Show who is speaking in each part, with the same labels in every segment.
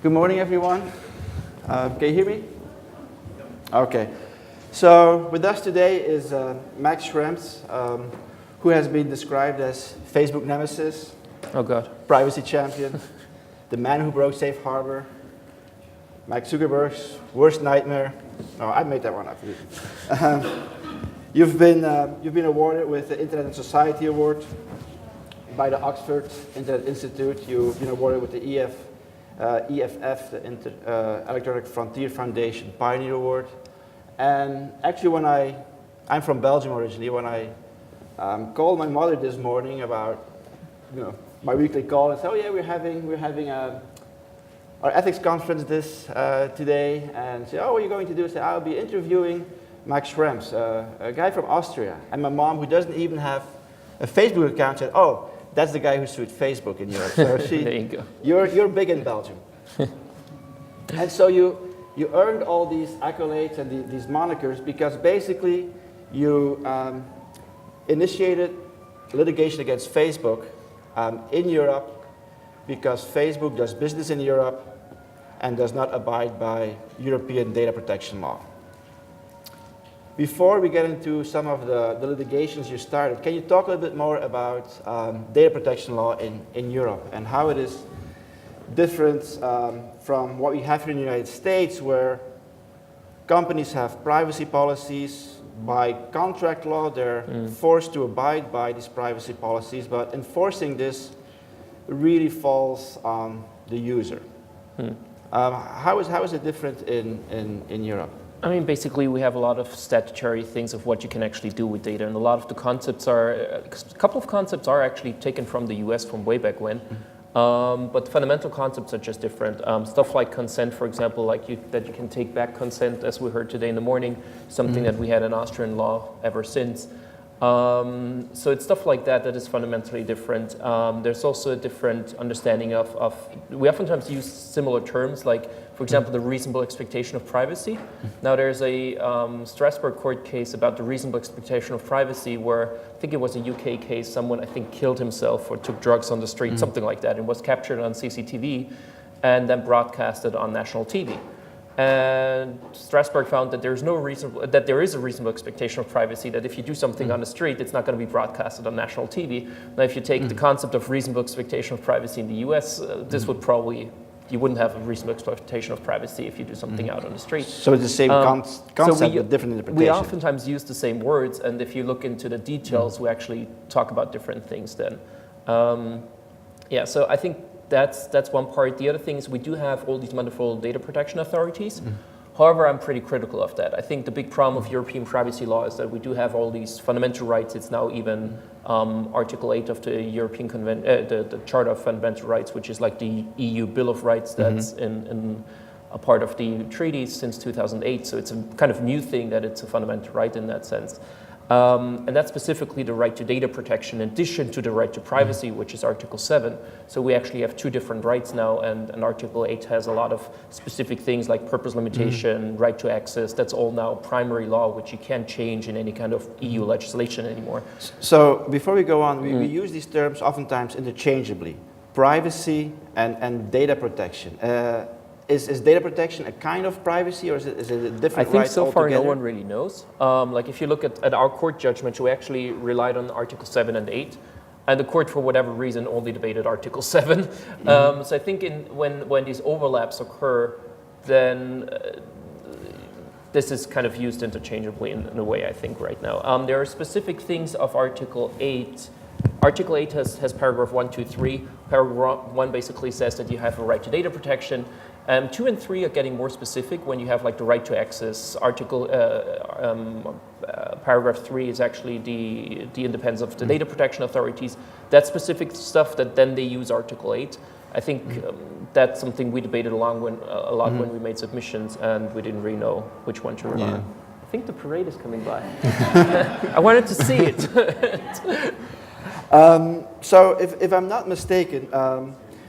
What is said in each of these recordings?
Speaker 1: Good morning, everyone. Can you hear me? Okay. So with us today is Max Schrems, who has been described as Facebook nemesis.
Speaker 2: Oh God.
Speaker 1: Privacy champion, the man who broke safe harbor, Mark Zuckerberg's worst nightmare. No, I made that one up. You've been awarded with the Internet and Society Award by the Oxford Internet Institute. You've been awarded with the EFF, the Electronic Frontier Foundation Pioneer Award. And actually, I'm from Belgium originally, when I called my mother this morning about, my weekly call and said, oh yeah, we're having our ethics conference today, and say, oh, what are you going to do? I said, I'll be interviewing Max Schrems, a guy from Austria. And my mom, who doesn't even have a Facebook account, said, oh, that's the guy who sued Facebook in Europe. So
Speaker 2: there you go.
Speaker 1: You're big in Belgium. And so you earned all these accolades and these monikers because basically you initiated litigation against Facebook in Europe because Facebook does business in Europe and does not abide by European data protection law. Before we get into some of the litigations you started, can you talk a little bit more about data protection law in Europe and how it is different from what we have here in the United States, where companies have privacy policies. By contract law, they're forced to abide by these privacy policies, but enforcing this really falls on the user. How is it different in Europe?
Speaker 2: I mean, basically, we have a lot of statutory things of what you can actually do with data, and a lot of the concepts a couple of concepts are actually taken from the US from way back when, but the fundamental concepts are just different. Stuff like consent, for example, that you can take back consent, as we heard today in the morning, something that we had in Austrian law ever since. So it's stuff like that is fundamentally different. There's also a different understanding of we oftentimes use similar terms, like, for example, the reasonable expectation of privacy. Now there's a Strasbourg court case about the reasonable expectation of privacy where, I think it was a UK case, someone I think killed himself or took drugs on the street, something like that, and was captured on CCTV and then broadcasted on national TV. And Strasbourg found that there is a reasonable expectation of privacy, that if you do something on the street, it's not going to be broadcasted on national TV. Now, if you take the concept of reasonable expectation of privacy in the US, this would probably, you wouldn't have a reasonable expectation of privacy if you do something out on the street.
Speaker 1: So it's the same concept, but different interpretation.
Speaker 2: We oftentimes use the same words, and if you look into the details, we actually talk about different things then. So I think that's one part. The other thing is we do have all these wonderful data protection authorities. However, I'm pretty critical of that. I think the big problem of European privacy law is that we do have all these fundamental rights. It's now even Article 8 of the European the Charter of Fundamental Rights, which is like the EU Bill of Rights that's in a part of the treaties since 2008. So it's a kind of new thing that it's a fundamental right in that sense. And that's specifically the right to data protection in addition to the right to privacy, which is Article 7. So we actually have two different rights now, and Article 8 has a lot of specific things like purpose limitation, right to access. That's all now primary law, which you can't change in any kind of EU legislation anymore.
Speaker 1: So before we go on, we use these terms oftentimes interchangeably. Privacy and data protection. Is data protection a kind of privacy, or is it a different right?
Speaker 2: I think so far
Speaker 1: altogether?
Speaker 2: no one really knows. Like if you look at our court judgment, we actually relied on Article 7 and 8, and the court, for whatever reason, only debated Article 7. So I think when these overlaps occur, then this is kind of used interchangeably in a way, I think, right now. There are specific things of Article 8. Article 8 has paragraph 1, 2, 3. Paragraph 1 basically says that you have a right to data protection. 2 and 3 are getting more specific when you have like the right to access. Paragraph 3 is actually the independence of the data protection authorities. That's specific stuff that then they use Article 8. I think that's something we debated a lot when we made submissions, and we didn't really know which one to rely on. I think the parade is coming by. I wanted to see it.
Speaker 1: So if I'm not mistaken,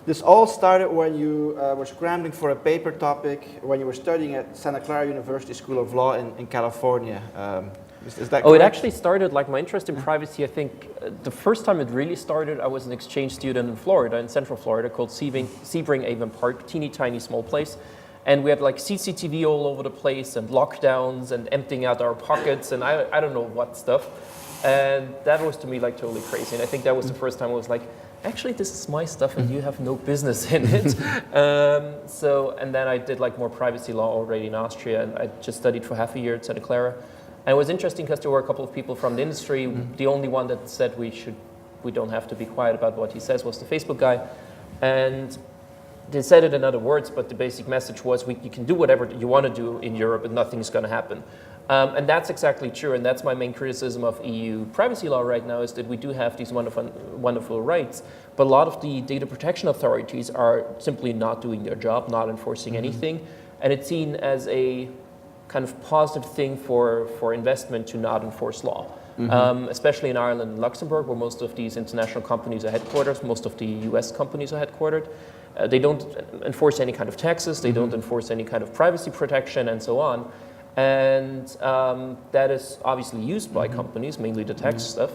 Speaker 1: this all started when you were scrambling for a paper topic when you were studying at Santa Clara University School of Law in California Is that
Speaker 2: Oh, it
Speaker 1: correct?
Speaker 2: actually started, like my interest in privacy, I think the first time it really started, I was an exchange student in Florida, in central Florida, called Sebring Avon Park, teeny tiny small place. And we had like CCTV all over the place and lockdowns and emptying out our pockets and I don't know what stuff. And that was to me like totally crazy. And I think that was the first time I was like, actually this is my stuff and you have no business in it. And then I did like more privacy law already in Austria, and I just studied for half a year at Santa Clara. And it was interesting because there were a couple of people from the industry. The only one that said we don't have to be quiet about what he says was the Facebook guy. And they said it in other words, but the basic message was you can do whatever you want to do in Europe and nothing's going to happen. And that's exactly true, and that's my main criticism of EU privacy law right now, is that we do have these wonderful rights, but a lot of the data protection authorities are simply not doing their job, not enforcing anything, and it's seen as a kind of positive thing for investment to not enforce law. Especially in Ireland and Luxembourg, where most of these international companies are headquartered, most of the US companies are headquartered. They don't enforce any kind of taxes, they don't enforce any kind of privacy protection and so on. And that is obviously used by companies, mainly the tax stuff.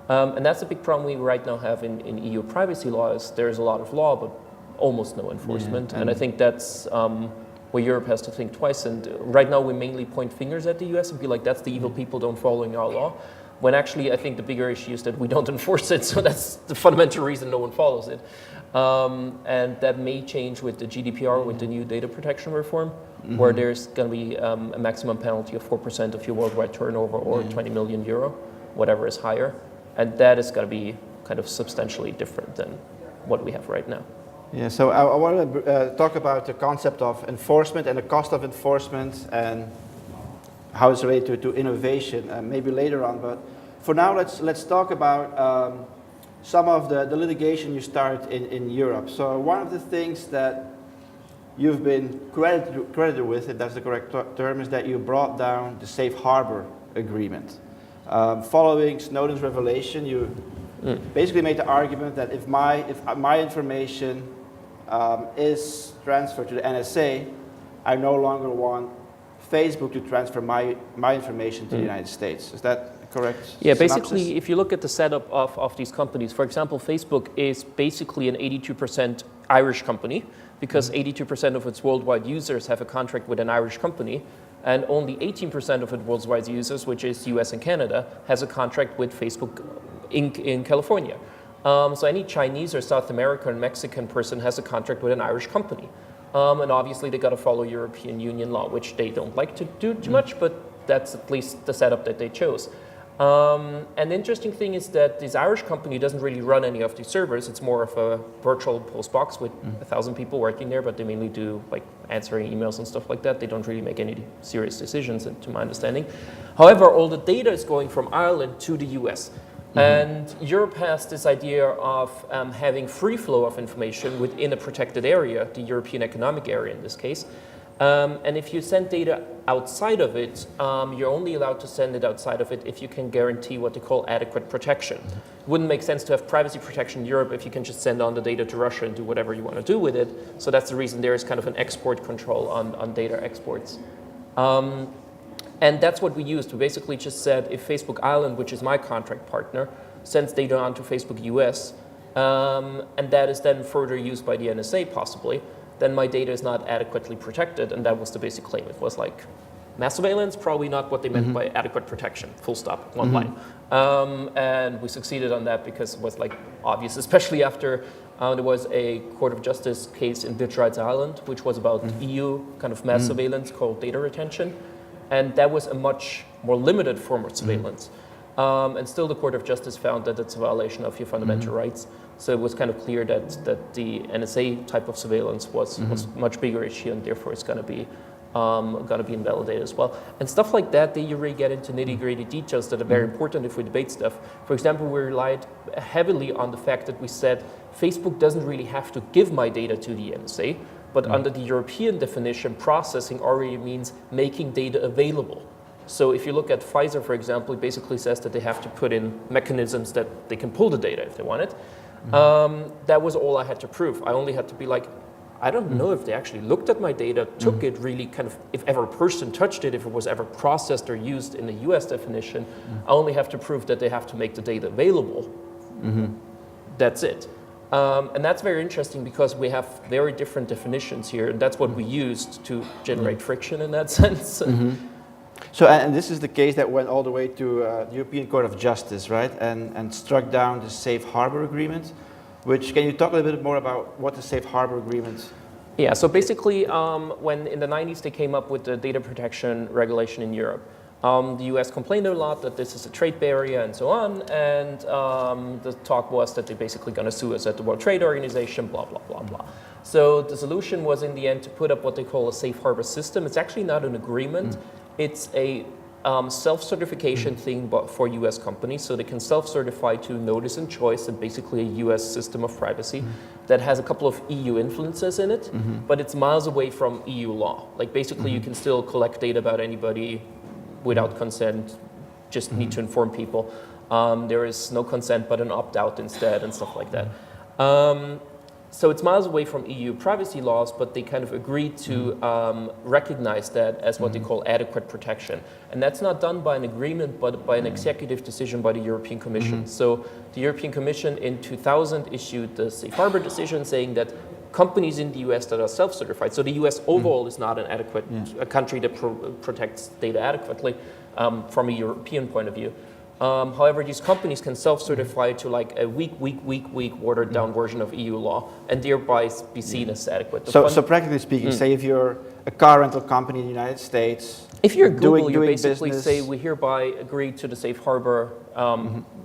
Speaker 2: And that's a big problem we right now have in EU privacy law, is there's a lot of law, but almost no enforcement. And I think that's where Europe has to think twice. And right now we mainly point fingers at the US and be like, that's the evil people don't following our law. When actually I think the bigger issue is that we don't enforce it, so that's the fundamental reason no one follows it. And that may change with the GDPR, with the new data protection reform, where there's going to be a maximum penalty of 4% of your worldwide turnover or 20 million euro, whatever is higher. And that is going to be kind of substantially different than what we have right now.
Speaker 1: Yeah, so I want to talk about the concept of enforcement and the cost of enforcement and how it's related to innovation, maybe later on. But for now, let's talk about some of the litigation you start in Europe. So one of the things that you've been credited with, if that's the correct term, is that you brought down the safe harbor agreement. Following Snowden's revelation, you basically made the argument that if my information is transferred to the NSA, I no longer want Facebook to transfer my information to the United States. Is that correct?
Speaker 2: Yeah,
Speaker 1: synopsis?
Speaker 2: basically, if you look at the setup of these companies, for example, Facebook is basically an 82% Irish company, because 82% of its worldwide users have a contract with an Irish company, and only 18% of its worldwide users, which is US and Canada, has a contract with Facebook Inc. in California. So any Chinese or South American or Mexican person has a contract with an Irish company. And obviously they got to follow European Union law, which they don't like to do too much, but that's at least the setup that they chose. And the interesting thing is that this Irish company doesn't really run any of these servers. It's more of a virtual post box with 1,000 people working there, but they mainly do like answering emails and stuff like that. They don't really make any serious decisions, to my understanding. However, all the data is going from Ireland to the US. And Europe has this idea of having free flow of information within a protected area, the European Economic Area in this case. And if you send data outside of it, you're only allowed to send it outside of it if you can guarantee what they call adequate protection. It wouldn't make sense to have privacy protection in Europe if you can just send on the data to Russia and do whatever you want to do with it. So that's the reason there is kind of an export control on data exports. And that's what we used. We basically just said if Facebook Ireland, which is my contract partner, sends data onto Facebook US, and that is then further used by the NSA possibly, then my data is not adequately protected, and that was the basic claim. It was like, mass surveillance, probably not what they meant by adequate protection, full stop, one line. And we succeeded on that because it was like obvious, especially after there was a Court of Justice case in Rights Ireland, which was about EU kind of mass surveillance called data retention. And that was a much more limited form of surveillance. And still the Court of Justice found that it's a violation of your fundamental rights. So it was kind of clear that the NSA type of surveillance was a much bigger issue, and therefore it's going to be invalidated as well. And stuff like that, you really get into nitty-gritty details that are very important if we debate stuff. For example, we relied heavily on the fact that we said Facebook doesn't really have to give my data to the NSA, but under the European definition, processing already means making data available. So if you look at Pfizer, for example, it basically says that they have to put in mechanisms that they can pull the data if they want it. That was all I had to prove. I only had to be like, I don't know if they actually looked at my data, took it really kind of, if ever a person touched it, if it was ever processed or used in the US definition, I only have to prove that they have to make the data available. That's it. And that's very interesting because we have very different definitions here, and that's what we used to generate friction in that sense.
Speaker 1: So, and this is the case that went all the way to the European Court of Justice, right? And struck down the Safe Harbor Agreement, which, can you talk a little bit more about what the Safe Harbor Agreement?
Speaker 2: Yeah, so basically, when in the 90s they came up with the data protection regulation in Europe, the US complained a lot that this is a trade barrier and so on, and the talk was that they're basically going to sue us at the World Trade Organization, blah, blah, blah, blah. So the solution was in the end to put up what they call a safe harbor system. It's actually not an agreement. It's a self-certification thing for US companies, so they can self-certify to notice and choice, and basically a US system of privacy that has a couple of EU influences in it, but it's miles away from EU law. Like basically you can still collect data about anybody without consent, just need to inform people. There is no consent but an opt-out instead and stuff like that. So it's miles away from EU privacy laws, but they kind of agreed to recognize that as what they call adequate protection. And that's not done by an agreement, but by an executive decision by the European Commission. So the European Commission in 2000 issued the Safe Harbor decision saying that companies in the US that are self-certified, so the US overall is not an adequate a country that protects data adequately from a European point of view. However, these companies can self-certify to like a weak, watered down version of EU law and thereby be seen as adequate.
Speaker 1: So practically speaking, say if you're a car rental company in the United States,
Speaker 2: if you're Google, you basically
Speaker 1: business,
Speaker 2: say we hereby agree to the safe harbor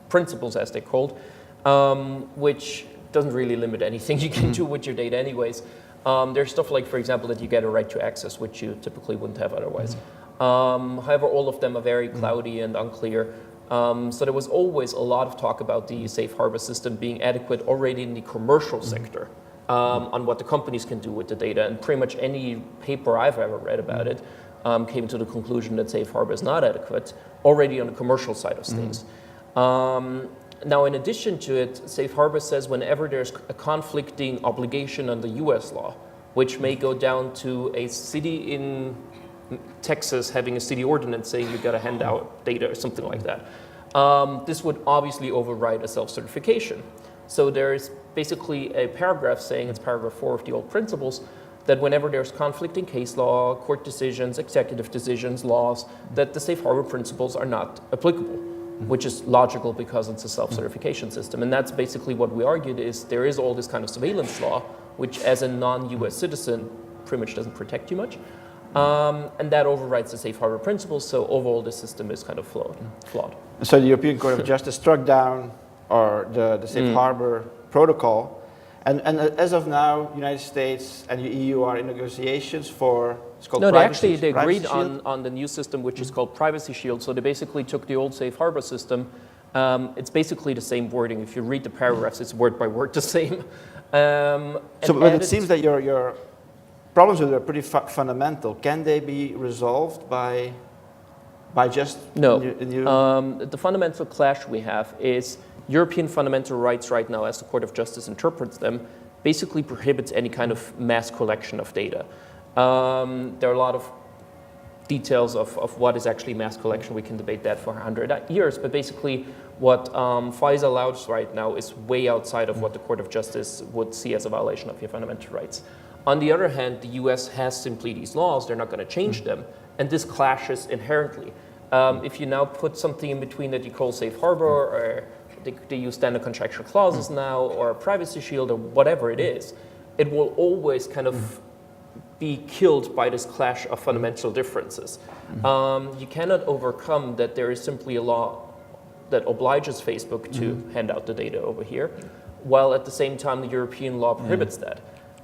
Speaker 2: principles, as they're called, which doesn't really limit anything you can do with your data anyways. There's stuff like, for example, that you get a right to access, which you typically wouldn't have otherwise. However, all of them are very cloudy and unclear. So there was always a lot of talk about the safe harbor system being adequate already in the commercial sector on what the companies can do with the data. And pretty much any paper I've ever read about it came to the conclusion that safe harbor is not adequate already on the commercial side of things. Now, in addition to it, safe harbor says whenever there's a conflicting obligation under US law, which may go down to a city in Texas having a city ordinance saying you've got to hand out data or something like that. This would obviously override a self-certification. So there's basically a paragraph saying, it's paragraph 4 of the old principles, that whenever there's conflicting case law, court decisions, executive decisions, laws, that the safe harbor principles are not applicable, which is logical because it's a self-certification system. And that's basically what we argued is there is all this kind of surveillance law, which as a non-US citizen pretty much doesn't protect you much. And that overrides the safe harbor principles, so overall the system is kind of flawed.
Speaker 1: So the European Court of Justice struck down the safe harbor protocol, and as of now, United States and the EU are in negotiations for, it's called
Speaker 2: privacy. They agreed on the new system, which is called Privacy Shield. So they basically took the old safe harbor system. It's basically the same wording. If you read the paragraphs, it's word by word the same.
Speaker 1: But it seems that your problems with it are pretty fundamental. Can they be resolved by just
Speaker 2: no? The fundamental clash we have is European fundamental rights right now, as the Court of Justice interprets them, basically prohibits any kind of mass collection of data. There are a lot of details of what is actually mass collection. We can debate that for 100 years, but basically what FISA allows right now is way outside of what the Court of Justice would see as a violation of your fundamental rights. On the other hand, the US has simply these laws, they're not going to change them, and this clashes inherently. If you now put something in between that you call safe harbor, or they use standard contractual clauses now, or a privacy shield, or whatever it is, it will always kind of be killed by this clash of fundamental differences. You cannot overcome that there is simply a law that obliges Facebook to hand out the data over here, while at the same time the European law prohibits that.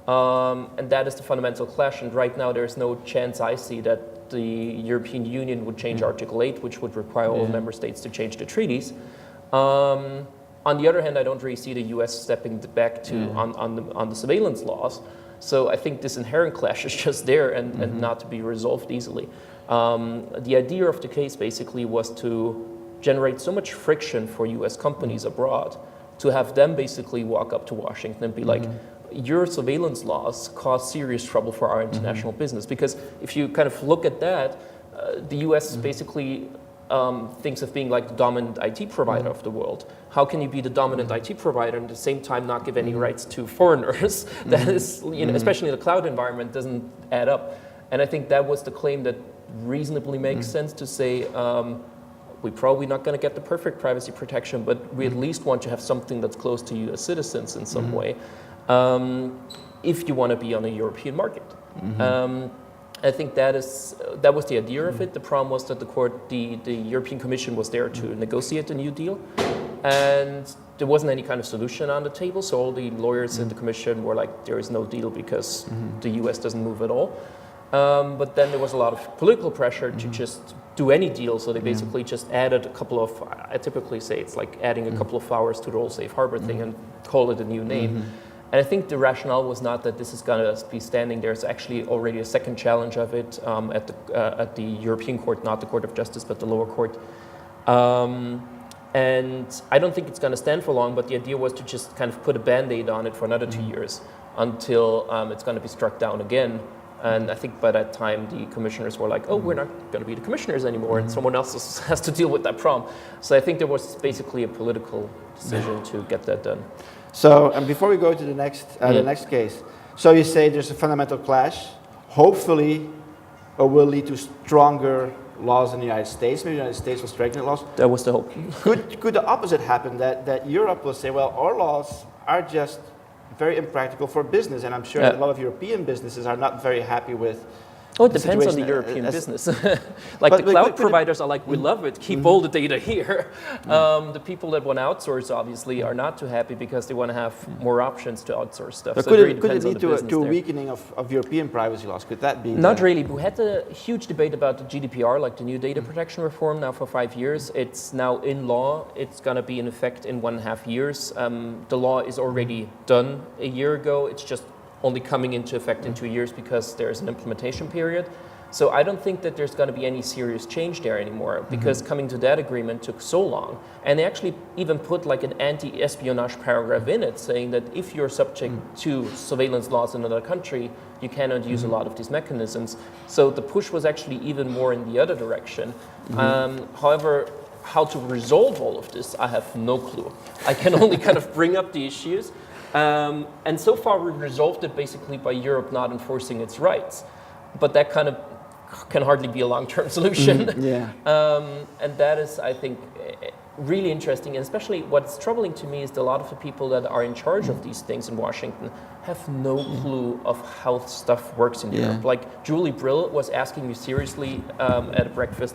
Speaker 2: And that is the fundamental clash, and right now there's no chance I see that the European Union would change Article 8, which would require all member states to change the treaties. On the other hand, I don't really see the US stepping back to on the surveillance laws. So I think this inherent clash is just there and not to be resolved easily. The idea of the case basically was to generate so much friction for US companies abroad to have them basically walk up to Washington and be like, your surveillance laws cause serious trouble for our international business. Because if you kind of look at that, the US basically thinks of being like the dominant IT provider of the world. How can you be the dominant IT provider and at the same time not give any rights to foreigners? That is, especially in the cloud environment, doesn't add up. And I think that was the claim that reasonably makes sense to say, we're probably not going to get the perfect privacy protection, but we at least want to have something that's close to you as citizens in some way, if you want to be on a European market. I think that was the idea of it. The problem was that the European Commission was there to negotiate a new deal, and there wasn't any kind of solution on the table. So all the lawyers in the Commission were like, there is no deal because the US doesn't move at all. But then there was a lot of political pressure to just do any deal. So they basically just added a couple of, I typically say it's like adding a couple of flowers to the whole safe harbor thing and call it a new name. And I think the rationale was not that this is going to be standing. There's actually already a second challenge of it at the European Court, not the Court of Justice, but the lower court. And I don't think it's going to stand for long, but the idea was to just kind of put a Band-Aid on it for another 2 years until it's going to be struck down again. And I think by that time, the commissioners were like, oh, we're not going to be the commissioners anymore, and someone else has to deal with that problem. So I think there was basically a political decision to get that done.
Speaker 1: So, and before we go to the next case, so you say there's a fundamental clash. Hopefully, it will lead to stronger laws in the United States. Maybe the United States will strengthen laws.
Speaker 2: That was the hope.
Speaker 1: Could the opposite happen, that Europe will say, well, our laws are just very impractical for business, and I'm sure that a lot of European businesses are not very happy with.
Speaker 2: Oh, it depends on the European business. Like the cloud providers are like, we love it, keep all the data here. The people that want to outsource obviously are not too happy because they want to have more options to outsource stuff.
Speaker 1: But
Speaker 2: so
Speaker 1: could
Speaker 2: it
Speaker 1: it lead to a weakening of European privacy laws? Could that be?
Speaker 2: Not really. We had a huge debate about the GDPR, like the new data protection reform, now for 5 years. It's now in law. It's going to be in effect in 1.5 years. The law is already done a year ago. It's just only coming into effect in 2 years because there's an implementation period. So I don't think that there's going to be any serious change there anymore because coming to that agreement took so long. And they actually even put like an anti-espionage paragraph in it saying that if you're subject to surveillance laws in another country, you cannot use a lot of these mechanisms. So the push was actually even more in the other direction. However, how to resolve all of this, I have no clue. I can only kind of bring up the issues. And so far we've resolved it basically by Europe not enforcing its rights. But that kind of can hardly be a long-term solution. And that is, I think, really interesting. And especially what's troubling to me is that a lot of the people that are in charge of these things in Washington have no clue of how stuff works in Europe. Like Julie Brill was asking me seriously at a breakfast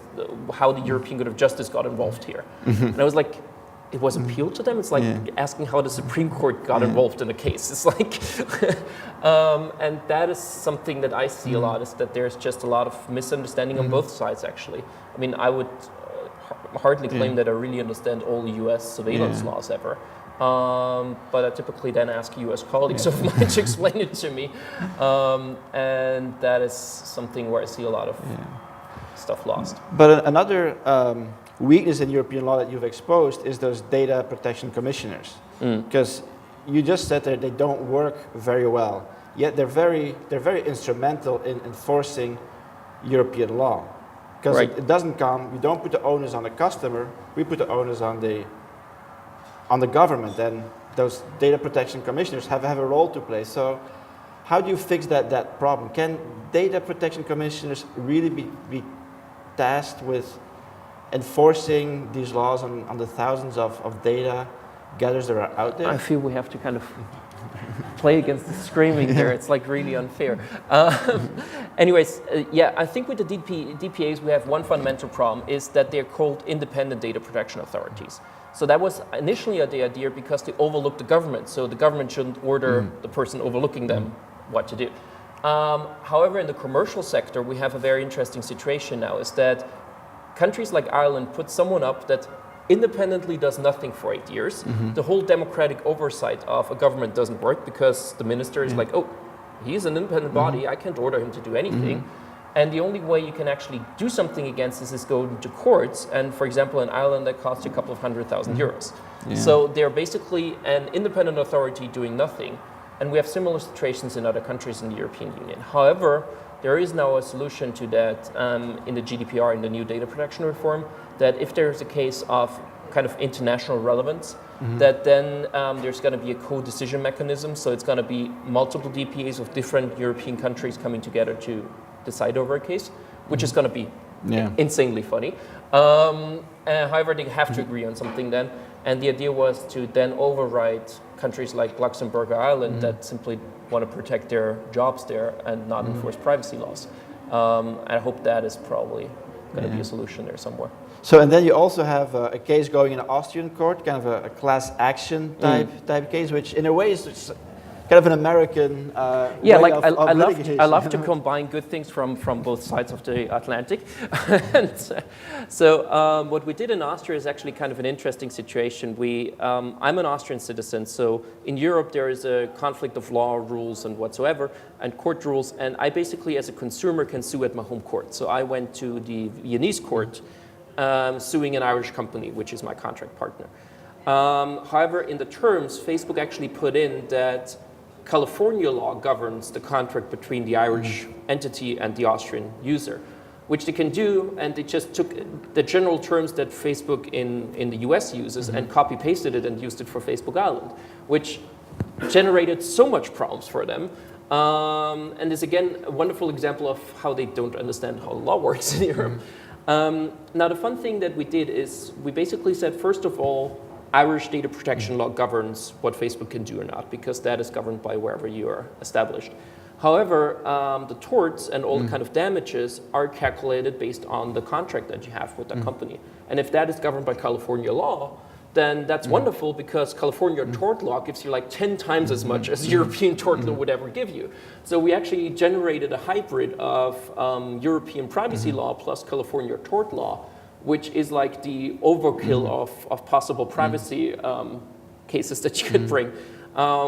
Speaker 2: how the European Court of Justice got involved here. And I was like, it was appealed to them. It's like asking how the Supreme Court got involved in a case. It's like, and that is something that I see a lot, is that there's just a lot of misunderstanding on both sides, actually. I mean, I would hardly claim that I really understand all US surveillance laws ever. But I typically then ask US colleagues of mine to explain it to me. And that is something where I see a lot of stuff lost.
Speaker 1: But another weakness in European law that you've exposed is those data protection commissioners, because you just said that they don't work very well. Yet they're very instrumental in enforcing European law, because it doesn't come. We don't put the onus on the customer. We put the onus on the government, and those data protection commissioners have a role to play. So, how do you fix that problem? Can data protection commissioners really be tasked with enforcing these laws on the thousands of data gathers that are out there?
Speaker 2: I feel we have to kind of play against the screaming there. It's like really unfair. Anyways, I think with the DPAs we have one fundamental problem, is that they're called independent data protection authorities. So that was initially the idea because they overlook the government. So the government shouldn't order the person overlooking them what to do. However, in the commercial sector, we have a very interesting situation now, is that countries like Ireland put someone up that independently does nothing for 8 years. The whole democratic oversight of a government doesn't work because the minister is like, oh, he's an independent body, I can't order him to do anything. And the only way you can actually do something against this is go to courts. And for example, in Ireland, that costs you a couple of €100,000. So they're basically an independent authority doing nothing. And we have similar situations in other countries in the European Union. However, there is now a solution to that in the GDPR, in the new data protection reform, that if there's a case of kind of international relevance, that then there's going to be a co-decision mechanism. So it's going to be multiple DPAs of different European countries coming together to decide over a case, which is going to be insanely funny. However, they have to agree on something then. And the idea was to then override countries like Luxembourg or Ireland that simply want to protect their jobs there and not enforce privacy laws. I hope that is probably going to be a solution there somewhere.
Speaker 1: So, and then you also have a case going in an Austrian court, kind of a class action type case, which in a way is kind of an American way
Speaker 2: like
Speaker 1: of
Speaker 2: I love to combine good things from both sides of the Atlantic. And so what we did in Austria is actually kind of an interesting situation. I'm an Austrian citizen, so in Europe there is a conflict of law rules and whatsoever, and court rules, and I basically as a consumer can sue at my home court. So I went to the Viennese court suing an Irish company, which is my contract partner. However, in the terms, Facebook actually put in that California law governs the contract between the Irish entity and the Austrian user, which they can do, and they just took the general terms that Facebook in the US uses and copy-pasted it and used it for Facebook Ireland, which generated so much problems for them. And is again a wonderful example of how they don't understand how law works in Europe. Now the fun thing that we did is we basically said, first of all, Irish data protection law governs what Facebook can do or not, because that is governed by wherever you are established. However, the torts and all the kind of damages are calculated based on the contract that you have with the company. And if that is governed by California law, then that's wonderful, because California tort law gives you like 10 times as much as European tort law would ever give you. So we actually generated a hybrid of European privacy law plus California tort law, which is like the overkill of possible privacy cases that you could bring.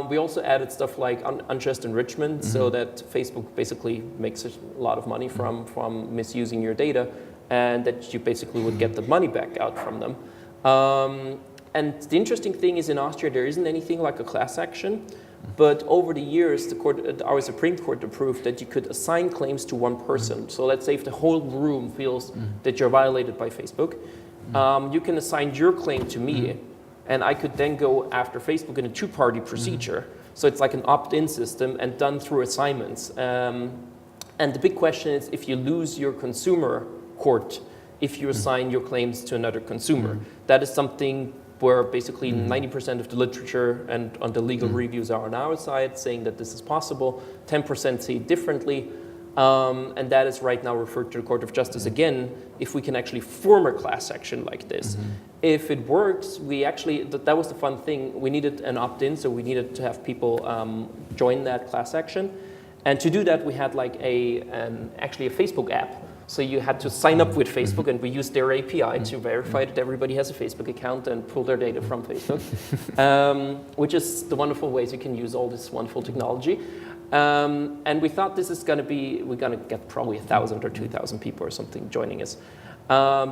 Speaker 2: We also added stuff like unjust enrichment, so that Facebook basically makes a lot of money from misusing your data, and that you basically would get the money back out from them. And the interesting thing is in Austria there isn't anything like a class action, but over the years our Supreme Court approved that you could assign claims to one person. So let's say if the whole room feels that you're violated by Facebook, you can assign your claim to me, and I could then go after Facebook in a two-party procedure. So it's like an opt-in system and done through assignments. And the big question is, if you lose your consumer court, if you assign your claims to another consumer, that is something where basically 90% of the literature and on the legal reviews are on our side saying that this is possible, 10% say differently, and that is right now referred to the Court of Justice again, if we can actually form a class action like this. If it works, we actually, that was the fun thing, we needed an opt-in, so we needed to have people join that class action. And to do that, we had like actually a Facebook app. So you had to sign up with Facebook, and we used their API to verify that everybody has a Facebook account and pull their data from Facebook, which is the wonderful ways you can use all this wonderful technology. And we thought this is going to be, we're going to get probably 1,000 or 2,000 people or something joining us,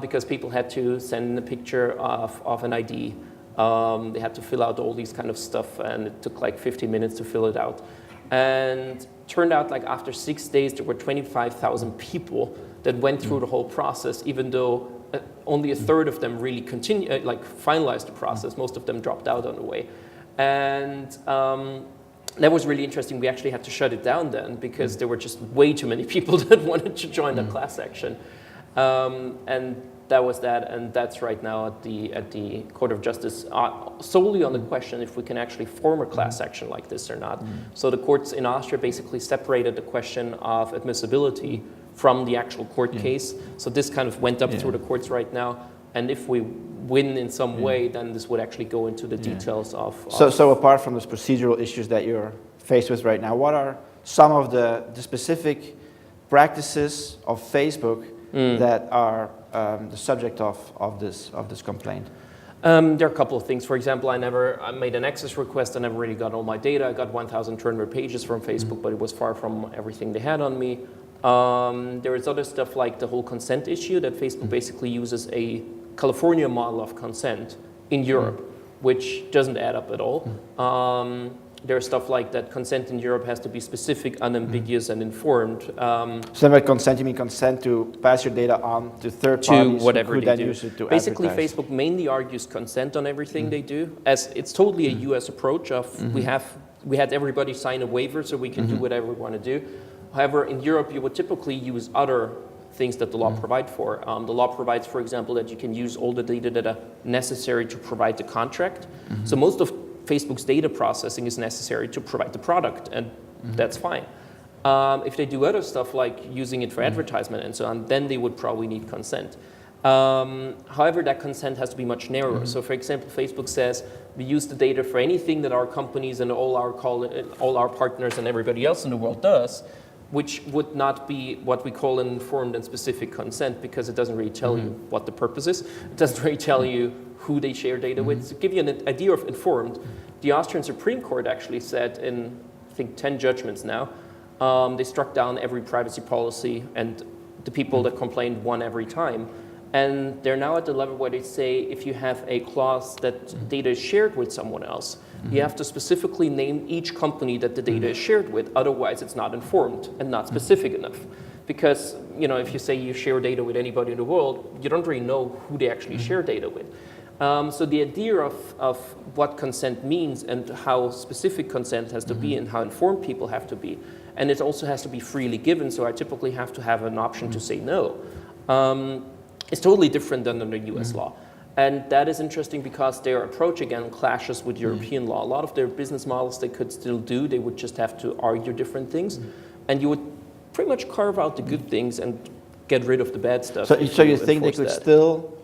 Speaker 2: because people had to send a picture of an ID. They had to fill out all these kind of stuff, and it took like 15 minutes to fill it out. And turned out like after 6 days, there were 25,000 people that went through the whole process, even though only a third of them really finalized the process. Most of them dropped out on the way. And that was really interesting. We actually had to shut it down then, because there were just way too many people that wanted to join that class action. And that was that, and that's right now at the Court of Justice, solely on the question if we can actually form a class action like this or not. So the courts in Austria basically separated the question of admissibility from the actual court case. So this kind of went up through the courts right now, and if we win in some way, then this would actually go into the details of...
Speaker 1: So apart from those procedural issues that you're faced with right now, what are some of the specific practices of Facebook that are the subject of this complaint?
Speaker 2: There are a couple of things. For example, I made an access request. I never really got all my data. I got 1,200 pages from Facebook, but it was far from everything they had on me. There is other stuff like the whole consent issue, that Facebook basically uses a California model of consent in Europe, which doesn't add up at all. There's stuff like that consent in Europe has to be specific, unambiguous, and informed.
Speaker 1: So by consent, you mean consent to pass your data on to third parties
Speaker 2: whatever
Speaker 1: who
Speaker 2: they
Speaker 1: then
Speaker 2: do.
Speaker 1: use it to
Speaker 2: Basically,
Speaker 1: advertise.
Speaker 2: Facebook mainly argues consent on everything they do, as it's totally a US approach of we had everybody sign a waiver so we can do whatever we want to do. However, in Europe, you would typically use other things that the law provide for. The law provides, for example, that you can use all the data that are necessary to provide the contract. So most of Facebook's data processing is necessary to provide the product, and that's fine. If they do other stuff like using it for advertisement and so on, then they would probably need consent. However, that consent has to be much narrower. So for example, Facebook says we use the data for anything that our companies and all our partners and everybody else in the world does, which would not be what we call an informed and specific consent, because it doesn't really tell you what the purpose is. It doesn't really tell you who they share data with. To give you an idea of informed, the Austrian Supreme Court actually said in, I think, 10 judgments now, they struck down every privacy policy, and the people that complained won every time. And they're now at the level where they say if you have a clause that data is shared with someone else, you have to specifically name each company that the data is shared with, otherwise it's not informed and not specific enough. Because, you know, if you say you share data with anybody in the world, you don't really know who they actually share data with. So the idea of what consent means and how specific consent has to be and how informed people have to be, and it also has to be freely given, so I typically have to have an option to say no. It's totally different than under US law. And that is interesting because their approach, again, clashes with European law. A lot of their business models they could still do, they would just have to argue different things. And you would pretty much carve out the good things and get rid of the bad stuff.
Speaker 1: So you think they could still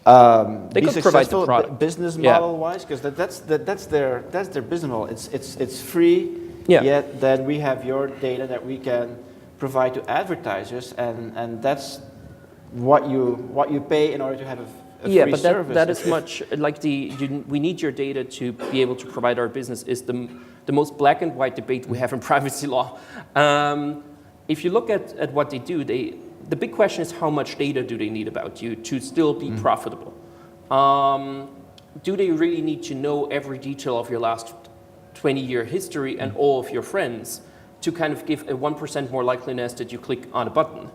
Speaker 2: they
Speaker 1: be
Speaker 2: could provide the
Speaker 1: successful
Speaker 2: product.
Speaker 1: business model-wise? Because that's their business model. It's free, yet then we have your data that we can provide to advertisers, and that's what you pay in order to have a free service.
Speaker 2: That is much like we need your data to be able to provide our business is the most black and white debate we have in privacy law. If you look at what they do, the big question is how much data do they need about you to still be profitable? Do they really need to know every detail of your last 20-year history and all of your friends to kind of give a 1% more likeliness that you click on a button?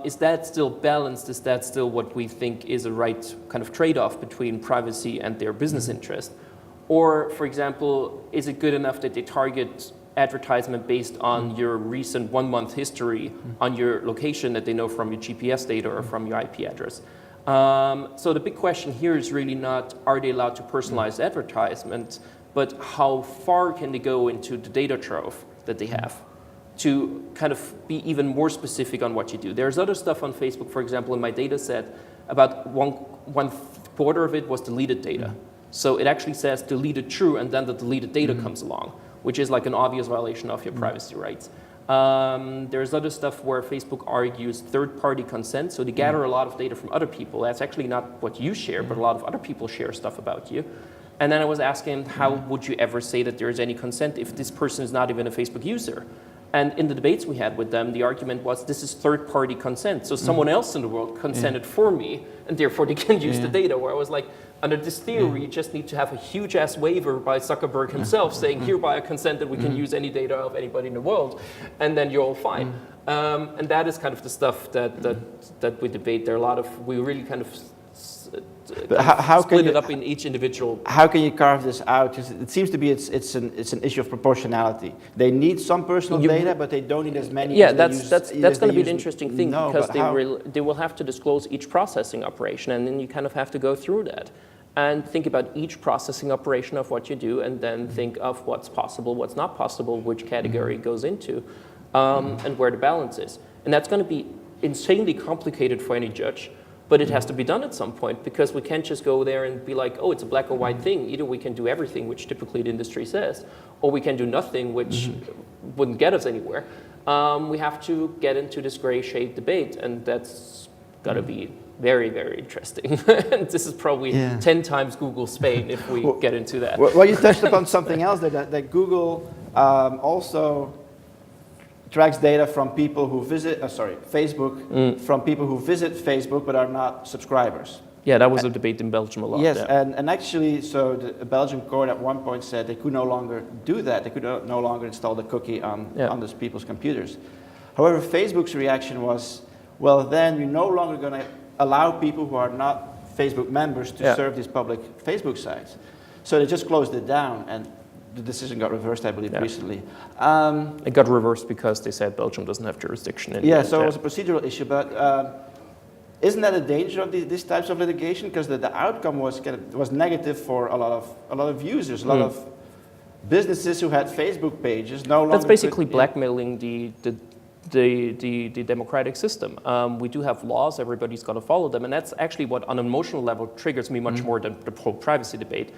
Speaker 2: Is that still balanced? Is that still what we think is a right kind of trade-off between privacy and their business interest? Or, for example, is it good enough that they target advertisement based on your recent 1-month history on your location that they know from your GPS data or from your IP address? So the big question here is really not, are they allowed to personalize advertisement, but how far can they go into the data trove that they have to kind of be even more specific on what you do. There's other stuff on Facebook, for example, in my data set, about one quarter of it was deleted data. So it actually says deleted true, and then the deleted data comes along, which is like an obvious violation of your privacy rights. There's other stuff where Facebook argues third-party consent, so they gather a lot of data from other people. That's actually not what you share, but a lot of other people share stuff about you. And then I was asking, how would you ever say that there is any consent if this person is not even a Facebook user? And in the debates we had with them, the argument was this is third-party consent. So someone else in the world consented for me, and therefore they can use the data. Where I was like, under this theory, you just need to have a huge-ass waiver by Zuckerberg himself saying, hereby I consent that we can use any data of anybody in the world, and then you're all fine. And that is kind of the stuff that we debate. There are a lot of, we really kind of split it up in each individual.
Speaker 1: How can you carve this out? Because it seems to be it's an issue of proportionality. They need some personal data, but they don't need as many.
Speaker 2: Yeah, that's going to be the interesting thing, because they will have to disclose each processing operation, and then you kind of have to go through that and think about each processing operation of what you do, and then think of what's possible, what's not possible, which category it goes into, and where the balance is. And that's going to be insanely complicated for any judge. But it has to be done at some point, because we can't just go there and be like, oh, it's a black or white thing. Either we can do everything, which typically the industry says, or we can do nothing, which wouldn't get us anywhere. We have to get into this gray shade debate, and that's got to be very, very interesting. And this is probably 10 times Google Spain if we get into that.
Speaker 1: Well, you touched upon something else, that Google also tracks data from people who visit, Facebook, from people who visit Facebook but are not subscribers.
Speaker 2: Yeah, that was a debate in Belgium a lot.
Speaker 1: Yes,
Speaker 2: yeah.
Speaker 1: and actually, so the Belgian court at one point said they could no longer do that. They could no longer install the cookie on those people's computers. However, Facebook's reaction was, well, then you're no longer going to allow people who are not Facebook members to serve these public Facebook sites. So they just closed it down, and the decision got reversed, I believe, recently.
Speaker 2: It got reversed because they said Belgium doesn't have jurisdiction in
Speaker 1: it was a procedural issue, but isn't that a danger of these types of litigation? Because the outcome was negative for a lot of users, a lot of businesses who had Facebook pages no longer.
Speaker 2: That's basically blackmailing the democratic system. We do have laws, everybody's got to follow them, and that's actually what on an emotional level triggers me much more than the whole privacy debate,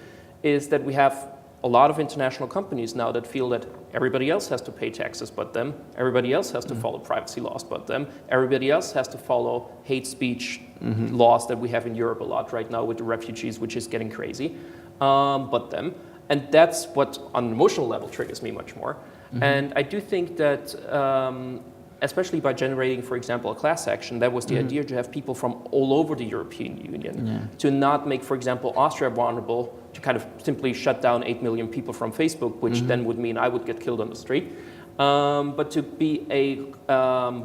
Speaker 2: is that we have a lot of international companies now that feel that everybody else has to pay taxes but them, everybody else has to follow privacy laws but them, everybody else has to follow hate speech laws that we have in Europe a lot right now with the refugees, which is getting crazy, but them. And that's what on an emotional level triggers me much more. And I do think that especially by generating, for example, a class action, that was the idea, to have people from all over the European Union, to not make, for example, Austria vulnerable, to kind of simply shut down 8 million people from Facebook, which then would mean I would get killed on the street, but to be a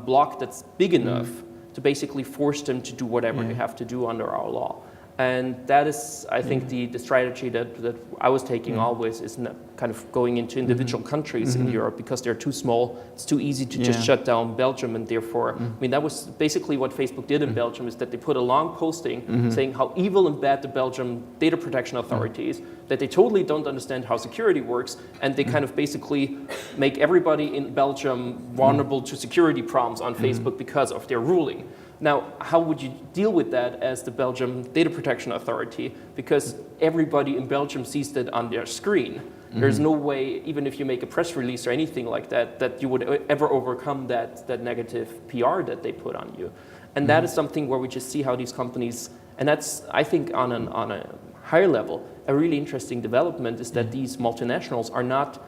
Speaker 2: bloc that's big enough to basically force them to do whatever they have to do under our law. And that is, I think, the strategy that I was taking always, is not kind of going into individual countries in Europe, because they're too small. It's too easy to just shut down Belgium, and therefore, I mean, that was basically what Facebook did in Belgium, is that they put a long posting saying how evil and bad the Belgium data protection authority is, that they totally don't understand how security works, and they kind of basically make everybody in Belgium vulnerable to security problems on Facebook because of their ruling. Now, how would you deal with that as the Belgium Data Protection Authority? Because everybody in Belgium sees that on their screen. There's no way, even if you make a press release or anything like that, that you would ever overcome that negative PR that they put on you. And that is something where we just see how these companies, and that's, I think, on a higher level, a really interesting development is that these multinationals are not,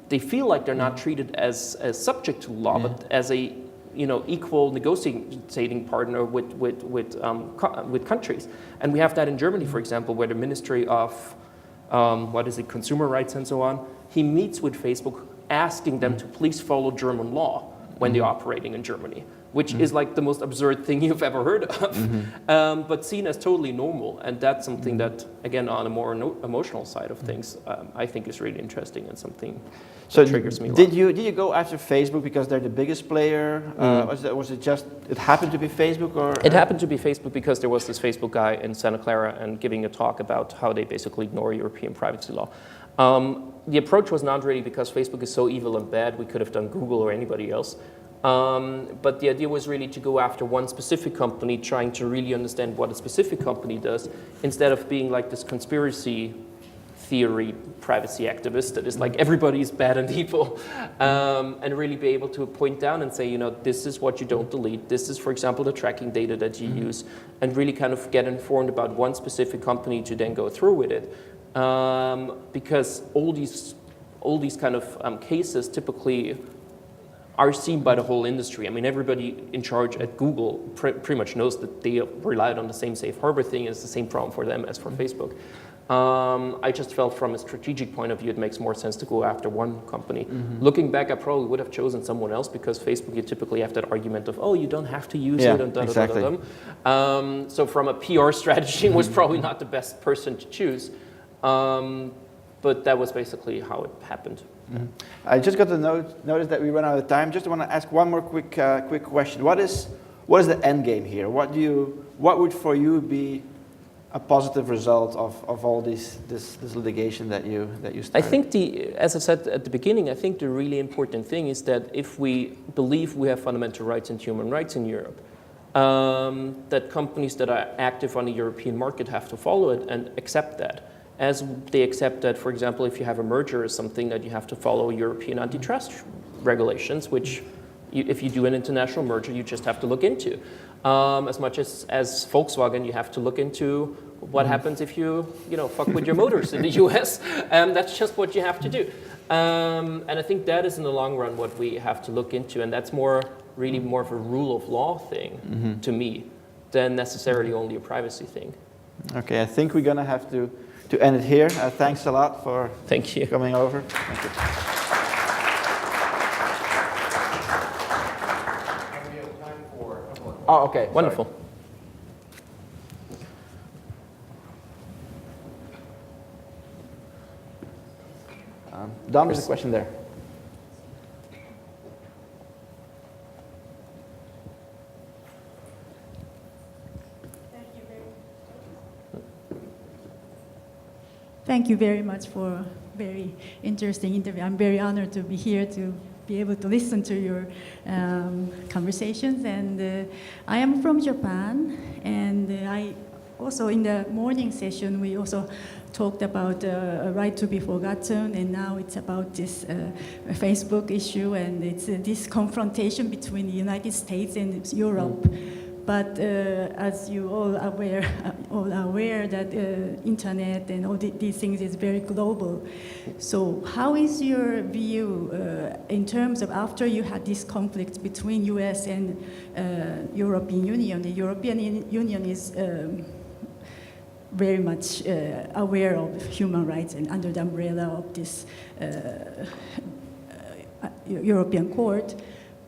Speaker 2: they feel like they're not treated as subject to law, but as a equal negotiating partner with countries. And we have that in Germany, for example, where the Ministry of Consumer Rights and so on, he meets with Facebook asking them to please follow German law when they're operating in Germany, which is like the most absurd thing you've ever heard of, but seen as totally normal. And that's something that, again, on a more emotional side of things, I think is really interesting and something that triggers me a lot.
Speaker 1: Did you go after Facebook because they're the biggest player? Was it just, it happened to be Facebook? Or
Speaker 2: it happened to be Facebook because there was this Facebook guy in Santa Clara and giving a talk about how they basically ignore European privacy law. The approach was not really because Facebook is so evil and bad, we could have done Google or anybody else. But the idea was really to go after one specific company, trying to really understand what a specific company does, instead of being like this conspiracy theory privacy activist that is like everybody's bad and evil, and really be able to point down and say, this is what you don't delete. This is, for example, the tracking data that you use, and really kind of get informed about one specific company to then go through with it. Because all these kind of cases typically are seen by the whole industry. I mean, everybody in charge at Google pretty much knows that they relied on the same safe harbor thing. It's the same problem for them as for Facebook. I just felt from a strategic point of view, it makes more sense to go after one company. Looking back, I probably would have chosen someone else, because Facebook, you typically have that argument of, oh, you don't have to use it, and
Speaker 1: exactly.
Speaker 2: So from a PR strategy, it was probably not the best person to choose. But that was basically how it happened.
Speaker 1: I just got to notice that we run out of time. Just want to ask one more quick question. What is the end game here? What would for you be a positive result of all this litigation that you started?
Speaker 2: I think as I said at the beginning, I think the really important thing is that if we believe we have fundamental rights and human rights in Europe, that companies that are active on the European market have to follow it and accept that. As they accept that, for example, if you have a merger or something, that you have to follow European antitrust regulations, which if you do an international merger, you just have to look into. As much as Volkswagen, you have to look into what happens if you fuck with your motors in the US. That's just what you have to do. And I think that is in the long run what we have to look into, and that's really more of a rule of law thing to me. than necessarily only a privacy thing.
Speaker 1: Okay, I think we're going to have to end it here. Thanks a lot for
Speaker 2: Thank you.
Speaker 1: coming over. Thank you.
Speaker 3: We have time for a couple of
Speaker 1: Oh, okay.
Speaker 2: Wonderful.
Speaker 1: Sorry. Don, there's a question there.
Speaker 4: Thank you very much for a very interesting interview. I'm very honored to be here to be able to listen to your conversations. And I am from Japan, and I also in the morning session we also talked about a right to be forgotten, and now it's about this Facebook issue, and it's this confrontation between the United States and Europe. But as you all are aware that internet and all these things is very global. So how is your view in terms of after you had this conflict between US and European Union? The European Union is very much aware of human rights and under the umbrella of this European Court.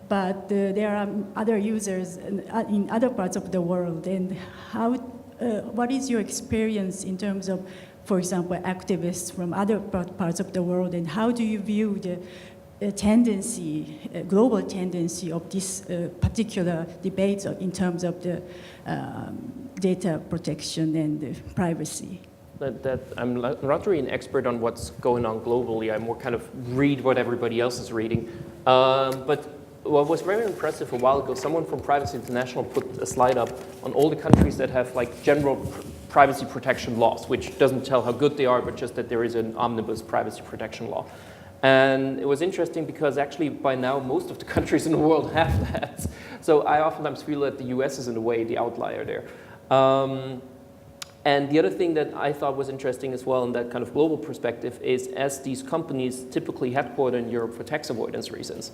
Speaker 4: But there are other users in other parts of the world. And how, what is your experience in terms of, for example, activists from other parts of the world, and how do you view the tendency, global tendency of this particular debates in terms of the data protection and privacy?
Speaker 2: I'm not really an expert on what's going on globally. I more kind of read what everybody else is reading. But what was very impressive a while ago, someone from Privacy International put a slide up on all the countries that have like general privacy protection laws, which doesn't tell how good they are, but just that there is an omnibus privacy protection law. And it was interesting because actually by now most of the countries in the world have that. So I oftentimes feel that the US is in a way the outlier there. And the other thing that I thought was interesting as well in that kind of global perspective is as these companies typically headquartered in Europe for tax avoidance reasons,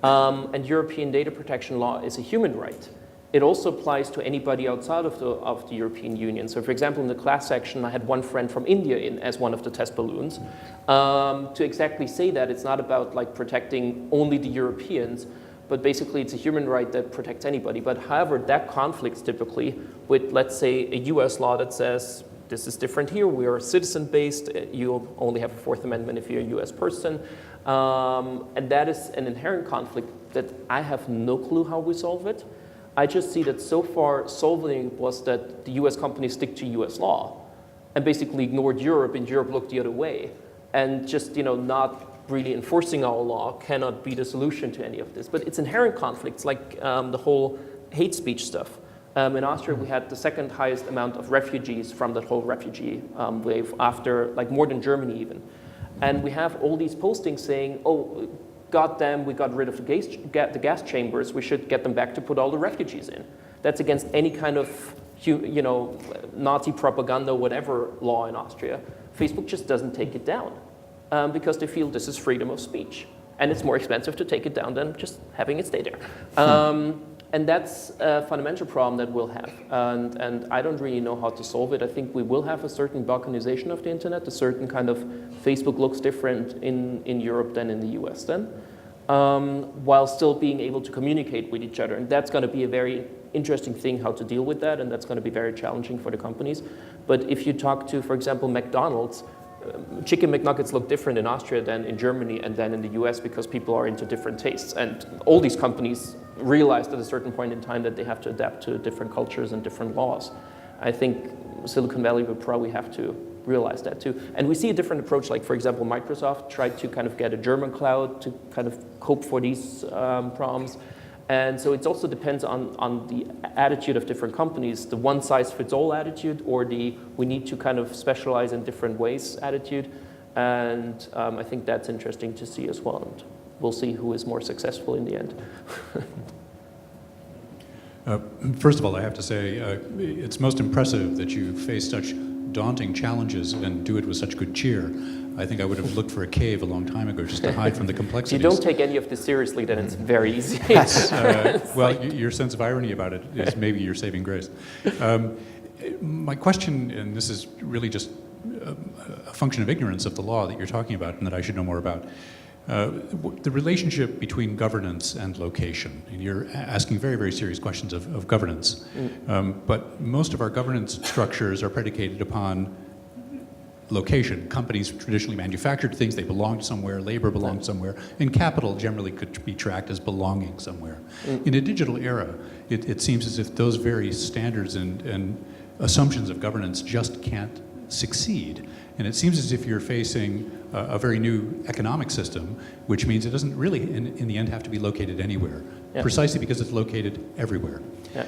Speaker 2: and European data protection law is a human right, it also applies to anybody outside of the European Union. So for example, in the class action, I had one friend from India in as one of the test balloons to exactly say that it's not about like protecting only the Europeans, but basically it's a human right that protects anybody. But however, that conflicts typically with, let's say, a US law that says, this is different here, we are citizen-based, you only have a Fourth Amendment if you're a US person. And that is an inherent conflict that I have no clue how we solve it. I just see that so far solving it was that the US companies stick to US law and basically ignored Europe, and Europe looked the other way. And just, not really enforcing our law cannot be the solution to any of this. But it's inherent conflicts, like the whole hate speech stuff. In Austria, we had the second highest amount of refugees from that whole refugee wave after, like more than Germany even. And we have all these postings saying, oh, goddamn, we got rid of the gas chambers, we should get them back to put all the refugees in. That's against any kind of, Nazi propaganda, whatever law in Austria. Facebook just doesn't take it down because they feel this is freedom of speech. And it's more expensive to take it down than just having it stay there. And that's a fundamental problem that we'll have. And I don't really know how to solve it. I think we will have a certain balkanization of the internet, a certain kind of Facebook looks different in Europe than in the US then, while still being able to communicate with each other. And that's going to be a very interesting thing how to deal with that, and that's going to be very challenging for the companies. But if you talk to, for example, McDonald's, chicken McNuggets look different in Austria than in Germany and then in the US because people are into different tastes. And all these companies realized at a certain point in time that they have to adapt to different cultures and different laws. I think Silicon Valley will probably have to realize that too. And we see a different approach, like for example, Microsoft tried to kind of get a German cloud to kind of cope for these problems. And so it also depends on the attitude of different companies, the one-size-fits-all attitude or the we need to kind of specialize in different ways attitude. And I think that's interesting to see as well. And we'll see who is more successful in the end.
Speaker 5: First of all, I have to say it's most impressive that you face such daunting challenges and do it with such good cheer. I think I would have looked for a cave a long time ago just to hide from the
Speaker 2: If you
Speaker 5: complexities.
Speaker 2: don't take any of this seriously, then it's very easy.
Speaker 5: Well, your sense of irony about it is maybe your saving grace. My question, and this is really just a function of ignorance of the law that you're talking about and that I should know more about, the relationship between governance and location. And you're asking very, very serious questions of governance. But most of our governance structures are predicated upon location. Companies traditionally manufactured things, they belonged somewhere, labor belonged somewhere, and capital generally could be tracked as belonging somewhere. In a digital era, it seems as if those very standards and assumptions of governance just can't succeed. And it seems as if you're facing a very new economic system, which means it doesn't really, in the end, have to be located anywhere, precisely because it's located everywhere.
Speaker 2: Yeah.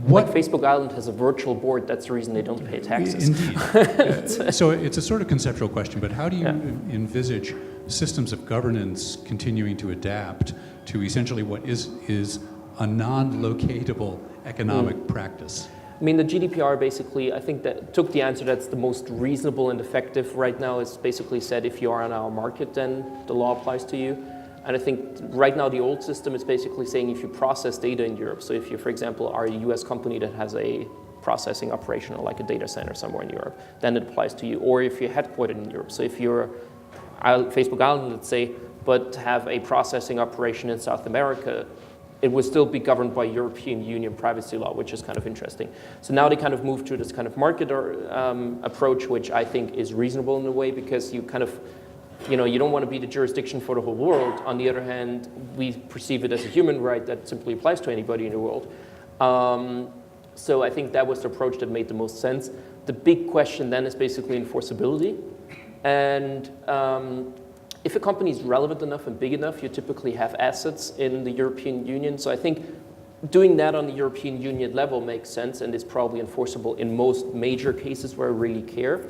Speaker 2: Like Facebook Island has a virtual board, that's the reason they don't pay taxes.
Speaker 5: Indeed. So it's a sort of conceptual question, but how do you envisage systems of governance continuing to adapt to essentially what is a non-locatable economic practice?
Speaker 2: I mean, the GDPR basically, I think that took the answer that's the most reasonable and effective right now. Is basically said if you are on our market, then the law applies to you. And I think right now the old system is basically saying if you process data in Europe, so if you, for example, are a US company that has a processing operation or like a data center somewhere in Europe, then it applies to you. Or if you're headquartered in Europe, so if you're Facebook Island, let's say, but have a processing operation in South America, it would still be governed by European Union privacy law, which is kind of interesting. So now they kind of move to this kind of market approach, which I think is reasonable in a way, because you kind of, you know, you don't want to be the jurisdiction for the whole world. On the other hand, we perceive it as a human right that simply applies to anybody in the world. So I think that was the approach that made the most sense. The big question then is basically enforceability. And if a company is relevant enough and big enough, you typically have assets in the European Union. So I think doing that on the European Union level makes sense and is probably enforceable in most major cases where I really care.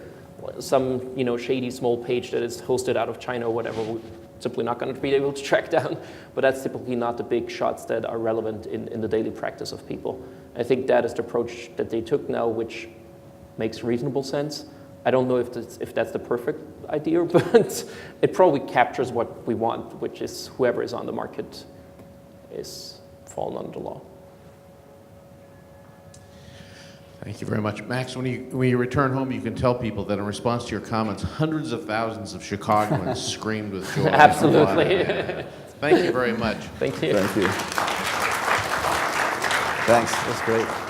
Speaker 2: Some, you know, shady small page that is hosted out of China or whatever, we're simply not going to be able to track down. But that's typically not the big shots that are relevant in the daily practice of people. I think that is the approach that they took now, which makes reasonable sense. I don't know if that's the perfect idea, but it probably captures what we want, which is whoever is on the market is falling under the law.
Speaker 3: Thank you very much. Max, when you return home, you can tell people that in response to your comments, hundreds of thousands of Chicagoans screamed with joy.
Speaker 2: Absolutely.
Speaker 3: Thank you very much.
Speaker 2: Thank you.
Speaker 1: Thank you. Thanks, that's great.